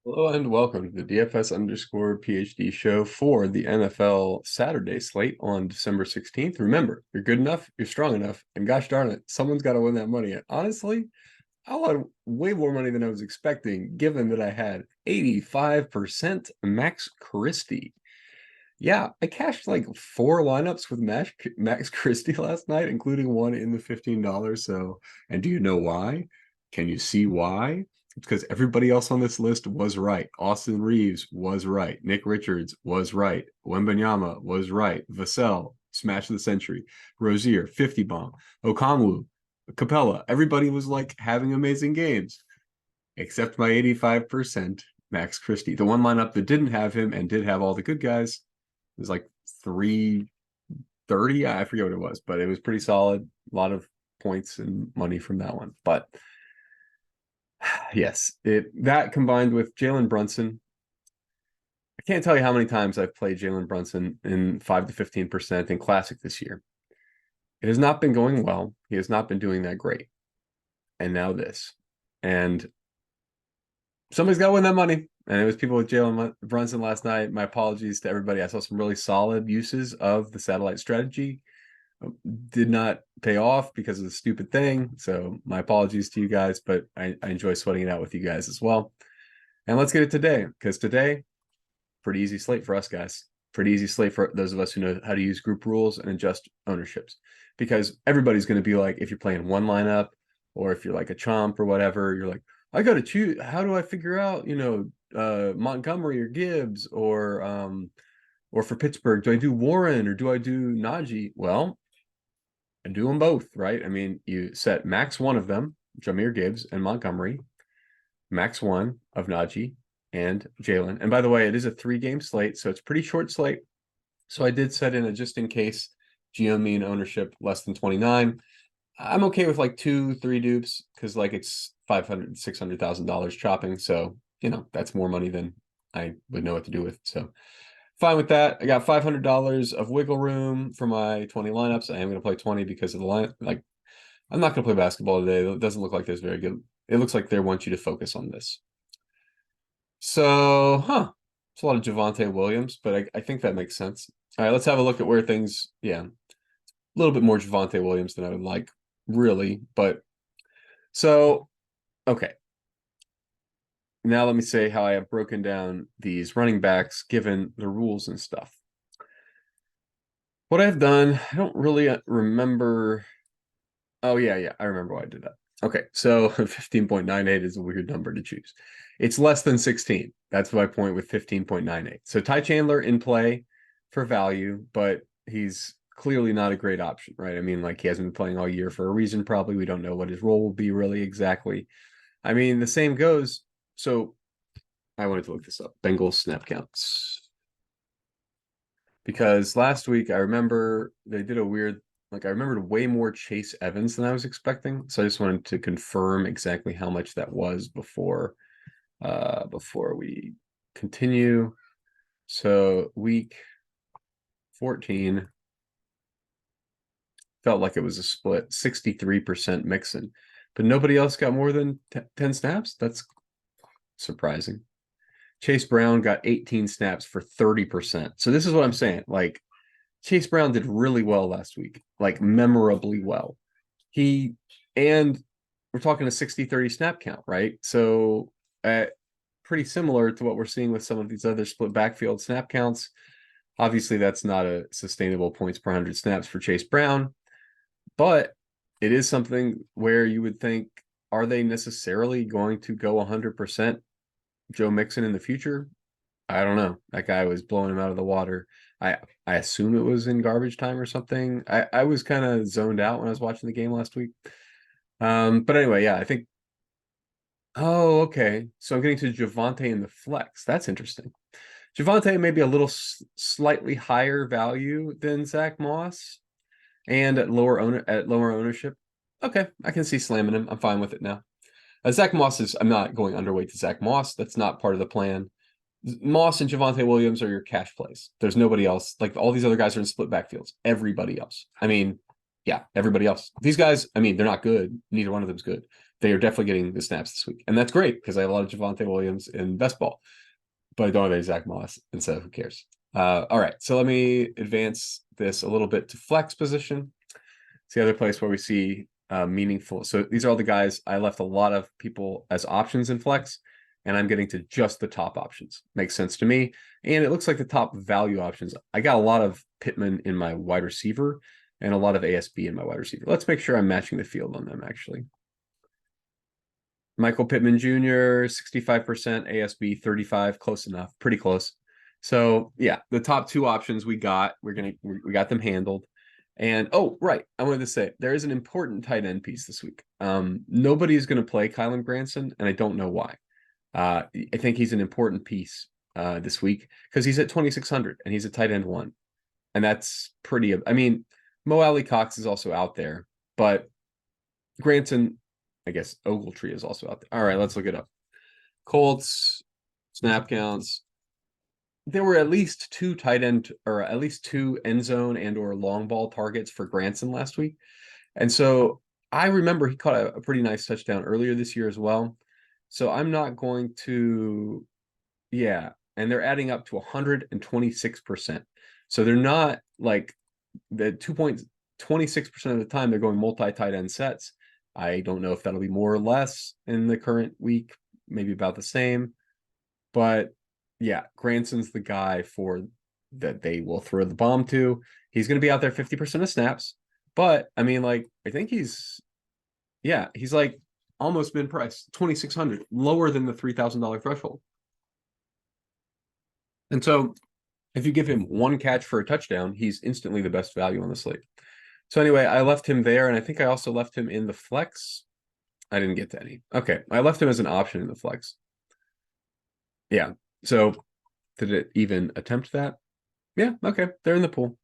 Hello and welcome to the DFS underscore PhD show for the NFL Saturday slate on December 16th. Remember, you're good enough, you're strong enough, and gosh darn it, someone's got to win that money. And honestly, I won way more money than I was expecting, given that I had 85% Max Christie. Yeah, I cashed like 4 lineups with Max Christie last night, including one in the $15. So, and do you know why? Can you see why? It's because everybody else on this list was right. Austin Reeves was right. Nick Richards was right. Wembanyama was right. Vassell, smash of the century. Rozier, 50 bomb. Okongwu, Capella. Everybody was like having amazing games, except my 85% Max Christie. The one lineup that didn't have him and did have all the good guys was like 330. I forget what it was, but it was pretty solid. A lot of points and money from that one. But yes, that combined with Jalen Brunson. I can't tell you how many times I've played Jalen Brunson in 5 to 15% in Classic this year. It has not been going well. He has not been doing that great. And now this. And somebody's got to win that money. And it was people with Jalen Brunson last night. My apologies to everybody. I saw some really solid uses of the satellite strategy. Did not pay off because of the stupid thing. So my apologies to you guys, but I enjoy sweating it out with you guys as well. And let's get it today, because today, pretty easy slate for us guys. Pretty easy slate for those of us who know how to use group rules and adjust ownerships. Because everybody's going to be like, if you're playing one lineup, or if you're like a chomp or whatever, you're like, I got to choose. How do I figure out, Montgomery or Gibbs or for Pittsburgh, do I do Warren or do I do Najee? Well, I do them both, right? I mean, you set max one of them, Jahmyr Gibbs and Montgomery, max one of Najee and Jalen. And by the way, it is a 3-game slate, so it's pretty short slate. So I did set in a just in case geo mean ownership less than 29. I'm okay with like 2-3 dupes because like it's $500,000-$600,000 chopping. So, that's more money than I would know what to do with. So fine with that. I got $500 of wiggle room for my 20 lineups. I am going to play 20 because of the line. Like, I'm not going to play basketball today. It doesn't look like there's very good. It looks like they want you to focus on this. So, it's a lot of Javonte Williams, but I think that makes sense. All right, let's have a look at where things, a little bit more Javonte Williams than I would like, really. But so, okay. Now let me say how I have broken down these running backs given the rules and stuff. What I've done, I don't really remember. Oh, yeah, I remember why I did that. Okay, so 15.98 is a weird number to choose. It's less than 16. That's my point with 15.98. So Ty Chandler in play for value, but he's clearly not a great option, right? I mean, like he hasn't been playing all year for a reason, probably. We don't know what his role will be really exactly. I mean, the same goes. So I wanted to look this up. Bengals snap counts. Because last week I remember they did a weird, like I remembered way more Chase Evans than I was expecting. So I just wanted to confirm exactly how much that was before we continue. So week 14 felt like it was a split, 63% Mixon, but nobody else got more than 10 snaps. That's surprising. Chase Brown got 18 snaps for 30%. So this is what I'm saying. Like Chase Brown did really well last week, like memorably well. And we're talking a 60-30 snap count, right? So pretty similar to what we're seeing with some of these other split backfield snap counts. Obviously, that's not a sustainable points per 100 snaps for Chase Brown, but it is something where you would think, are they necessarily going to go 100% Joe Mixon in the future? I don't know. That guy was blowing him out of the water. I assume it was in garbage time or something. I was kind of zoned out when I was watching the game last week. But anyway, yeah, I think. Oh, okay. So I'm getting to Javonte in the flex. That's interesting. Javonte may be a little slightly higher value than Zach Moss, and at lower ownership. Okay, I can see slamming him. I'm fine with it now. Zach Moss I'm not going underweight to Zach Moss. That's not part of the plan. Moss and Javonte Williams are your cash plays. There's nobody else. Like all these other guys are in split backfields. Everybody else. I mean, yeah, everybody else. These guys, I mean, they're not good. Neither one of them's good. they are definitely getting the snaps this week. And that's great because I have a lot of Javonte Williams in best ball, but I don't have any Zach Moss. And so who cares? All right. So let me advance this a little bit to flex position. It's the other place where we see meaningful. So these are all the guys. I left a lot of people as options in flex, and I'm getting to just the top options. Makes sense to me. And it looks like the top value options. I got a lot of Pittman in my wide receiver and a lot of ASB in my wide receiver. Let's make sure I'm matching the field on them, actually. Michael Pittman Jr., 65%, ASB 35, close enough, pretty close. So yeah, the top two options we got, we got them handled. And oh, right, I wanted to say there is an important tight end piece this week. Nobody's going to play Kylan Granson, and I don't know why. I think he's an important piece this week because he's at 2,600 and he's a tight end 1, and that's pretty. I mean, Mo Alley Cox is also out there, but Granson, I guess Ogletree is also out there. All right, let's look it up. Colts snap counts. There were at least 2 tight end, or at least 2 end zone and or long ball targets for Granson last week. And so I remember he caught a pretty nice touchdown earlier this year as well. So I'm not going to, yeah. And they're adding up to 126%. So they're not like the 2.26% of the time they're going multi-tight end sets. I don't know if that'll be more or less in the current week, maybe about the same. But yeah, Granson's the guy for that they will throw the bomb to. He's going to be out there 50% of snaps. But I mean, like, I think he's like almost min price, 2,600, lower than the $3,000 threshold. And so if you give him 1 catch for a touchdown, he's instantly the best value on the slate. So anyway, I left him there, and I think I also left him in the flex. I didn't get to any. Okay, I left him as an option in the flex. Yeah, so did it even attempt that? Yeah, okay, they're in the pool.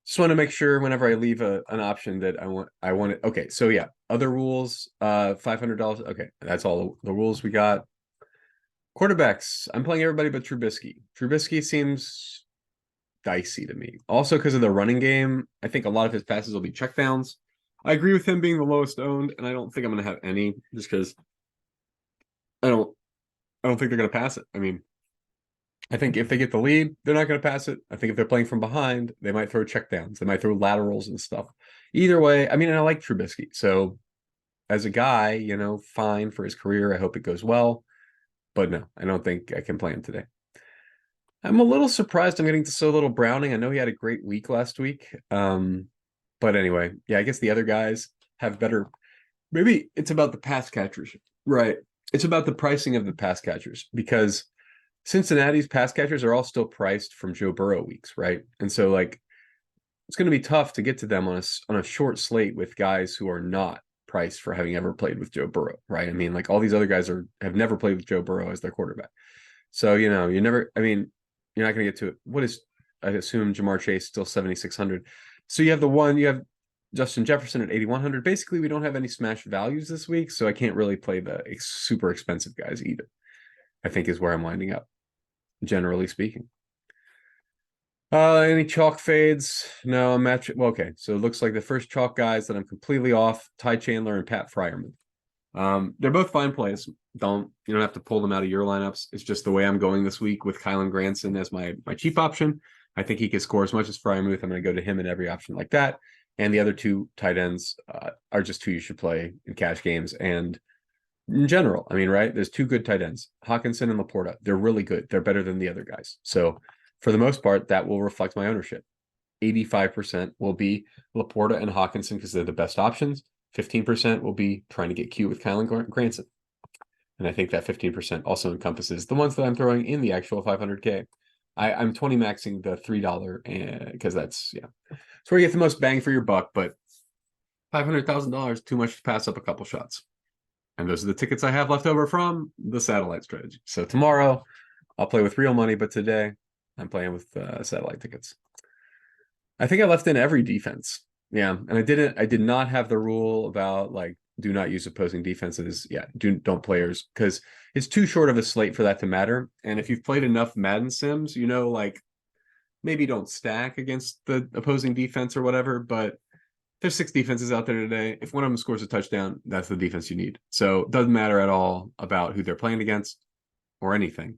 Just want to make sure whenever I leave an option that I want it. Okay, so yeah, other rules, $500. Okay, that's all the rules we got. Quarterbacks, I'm playing everybody but Trubisky. Trubisky seems dicey to me. Also because of the running game, I think a lot of his passes will be checkdowns. I agree with him being the lowest owned, and I don't think I'm going to have any just because I don't think they're going to pass it. I mean, I think if they get the lead, they're not going to pass it. I think if they're playing from behind, they might throw checkdowns. They might throw laterals and stuff. Either way, I mean, and I like Trubisky. So as a guy, fine for his career. I hope it goes well. But no, I don't think I can play him today. I'm a little surprised I'm getting to so little Browning. I know he had a great week last week. But anyway, yeah, I guess the other guys have better. Maybe it's about the pass catchers, right? It's about the pricing of the pass catchers because Cincinnati's pass catchers are all still priced from Joe Burrow weeks, right? And so like it's going to be tough to get to them on a short slate with guys who are not priced for having ever played with Joe Burrow, right? I mean, like all these other guys have never played with Joe Burrow as their quarterback. So, you're not going to get to it. What is, I assume Jamar Chase still 7,600. So you have Justin Jefferson at 8,100. Basically, we don't have any smash values this week, so I can't really play the super expensive guys either, I think is where I'm winding up, generally speaking. Any chalk fades? No, I'm matching. Well, okay, so it looks like the first chalk guys that I'm completely off, Ty Chandler and Pat Fryerman. They're both fine plays. You don't have to pull them out of your lineups. It's just the way I'm going this week with Kylan Granson as my cheap option. I think he can score as much as Fryermuth. I'm going to go to him in every option like that. And the other 2 tight ends are just 2 you should play in cash games. And in general, I mean, right? There's 2 good tight ends, Hawkinson and Laporta. They're really good. They're better than the other guys. So for the most part, that will reflect my ownership. 85% will be Laporta and Hawkinson because they're the best options. 15% will be trying to get cute with Kylan Granson. And I think that 15% also encompasses the ones that I'm throwing in the actual 500K. I'm 20 maxing the $3 because that's where you get the most bang for your buck, but $500,000 too much to pass up a couple shots. And those are the tickets I have left over from the satellite strategy. So tomorrow I'll play with real money, but today I'm playing with satellite tickets. I think I left in every defense. Yeah, and I did not have the rule about like do not use opposing defenses. Yeah, don't players because it's too short of a slate for that to matter. And if you've played enough Madden Sims, like maybe don't stack against the opposing defense or whatever, but there's 6 defenses out there today. If one of them scores a touchdown, that's the defense you need. So it doesn't matter at all about who they're playing against or anything.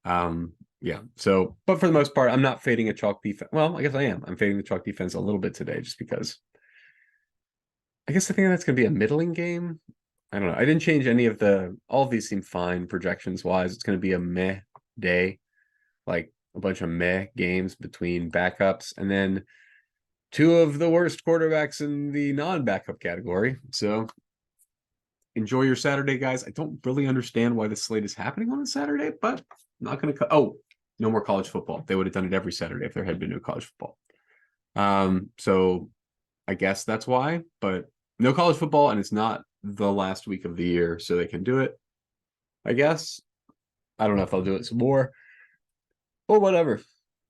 Yeah. So, but for the most part, I'm not fading a chalk defense. Well, I guess I am. I'm fading the chalk defense a little bit today just because I guess I think that's going to be a middling game. I don't know. I didn't change any of all of these seem fine projections wise. It's going to be a meh day, like a bunch of meh games between backups and then 2 of the worst quarterbacks in the non-backup category. So enjoy your Saturday, guys. I don't really understand why this slate is happening on a Saturday, but I'm not going to. Oh, no more college football. They would have done it every Saturday if there had been no college football. So I guess that's why, but no college football, and it's not the last week of the year, so they can do it. I guess. I don't know if I'll do it some more or whatever.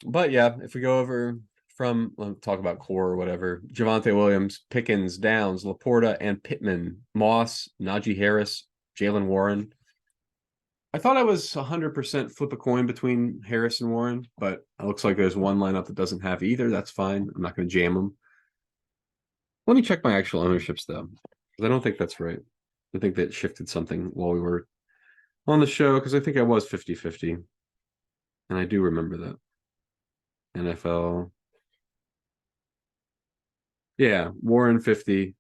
But yeah, if we go over from, let's talk about core or whatever. Javonte Williams, Pickens, Downs, Laporta, and Pittman, Moss, Najee Harris, Jalen Warren. I thought I was 100% flip a coin between Harris and Warren, but it looks like there's one lineup that doesn't have either. That's fine. I'm not going to jam them. Let me check my actual ownerships, though, because I don't think that's right. I think that shifted something while we were on the show, because I think I was 50-50. And I do remember that. NFL. Yeah, Warren 50-50.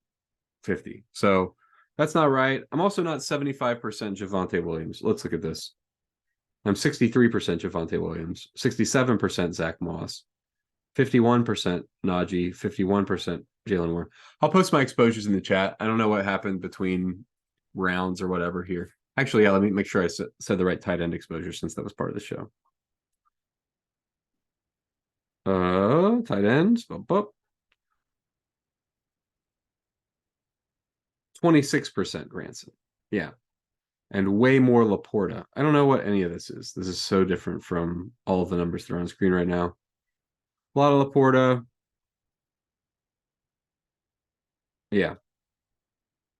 So that's not right. I'm also not 75% Javonte Williams. Let's look at this. I'm 63% Javonte Williams, 67% Zach Moss, 51% Najee, 51% Jalen Warren. I'll post my exposures in the chat. I don't know what happened between rounds or whatever here. Actually, yeah, let me make sure I said the right tight end exposure since that was part of the show. Tight ends. 26% Granson. Yeah. And way more Laporta. I don't know what any of this is. This is so different from all of the numbers that are on screen right now. A lot of Laporta. Yeah.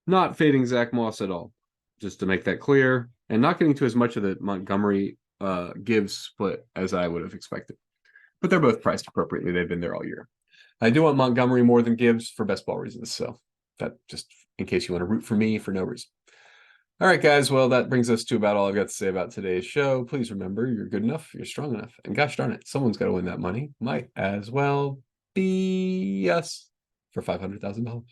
Not fading Zach Moss at all, just to make that clear. And not getting to as much of the Montgomery Gibbs split as I would have expected. But they're both priced appropriately. They've been there all year. I do want Montgomery more than Gibbs for best ball reasons. So that just in case you want to root for me for no reason. All right, guys. Well, that brings us to about all I've got to say about today's show. Please remember, you're good enough, you're strong enough, and gosh darn it, someone's got to win that money. Might as well be us for $500,000.